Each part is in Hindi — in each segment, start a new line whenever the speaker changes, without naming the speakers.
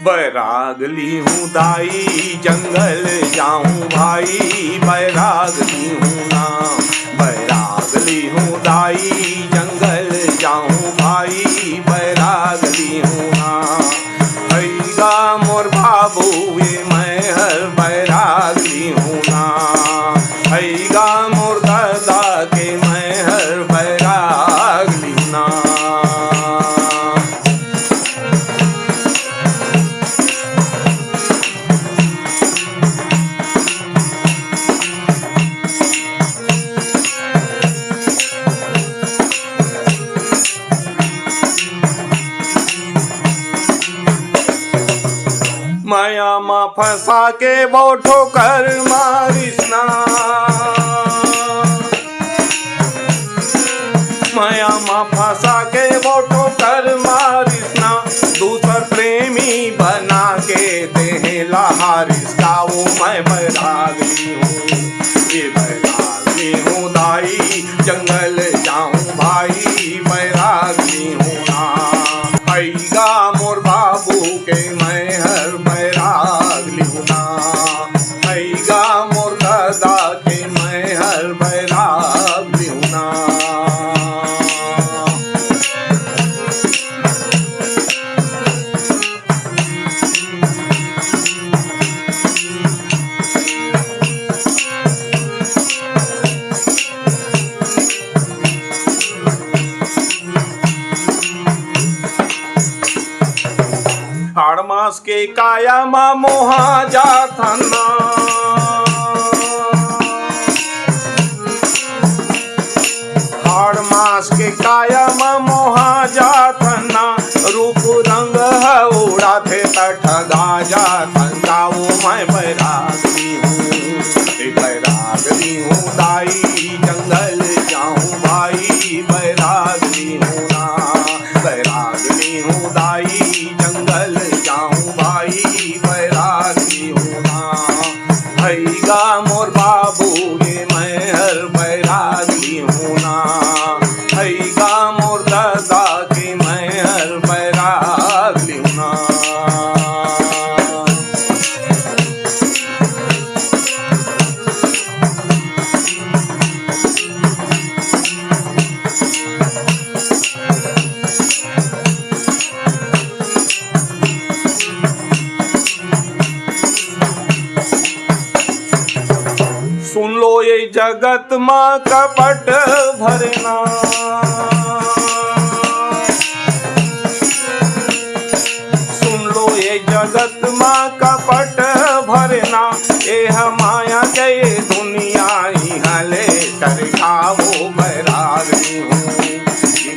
बैराग ली हूँ दाई जंगल जाऊं भाई, बैराग ली हूँ ना। बैराग ली हूँ दाई जंगल जाऊं भाई, बैराग ली हूँ ना। हैगा मोर बाबू ये मैं हर बैराग ली हूँ ना। हैगा मोर दादा के मैं हर बैराग ली हूँ ना। माया मा फंसा के वो ठोकर मारिसना। माया मा फंसा के वो ठोकर मारिसना। दूसर प्रेमी बना के देहला हारिस का वो मैं बैराग ली हूँ। ये बैराग ली हूँ दाई जंगल जाऊं भाई, बैराग ली हूँ ना। हैगा मोर बाबू के मैं हर बैराग ली हूँ ना। हैगा मोर दादा के मैं हर बैराग ली हूँ ना। हाड़ मास के काया मा मोहा जाथना। हाड़ मास के काया मा मोहा जाथना। रूप रंग है उड़ा थे ठगा जाथन वो मैं बैराग ली हूँ। बैराग ली हूँ दाई जंगल जाऊं भाई, बैराग ली हूँ ना। बैराग ली हूँ दाई जंगल जाऊं भाई, बैराग ली हूँ ना। हैगा मोर बाबू ये मैं हर बैराग ली हूँ ना। हैगा मोर दादा के मैं हर बैराग ली हूँ ना। सुन लो ये जगत माँ कपट भरना। सुन लो ये जगत माँ कपट भरना। ये माया के दुनिया ही हले कर खाओ बैराग ली हूँ।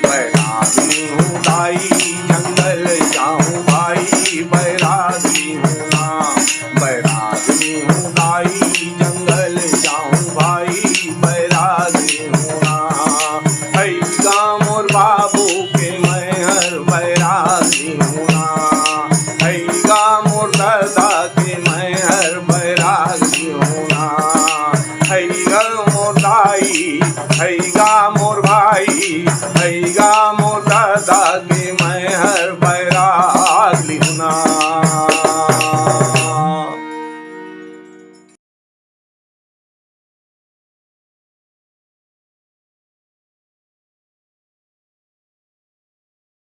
बैराग ली हूँ दाई जंगल जाऊं भाई, बैराग ली हूँ ना। बैराग ली हूँ दाई जंगल जाऊं भाई, बैराग ली हूँ ना। हैगा मोर बाबू के मैं हर बैराग ली हूँ ना। हैगा मोर दादा के मैं हर बैराग ली हूँ ना। हैगा मोर दाई हैगा मोर भाई, हैगा मोर दादा के मैं हर बैराग ली हूँ ना।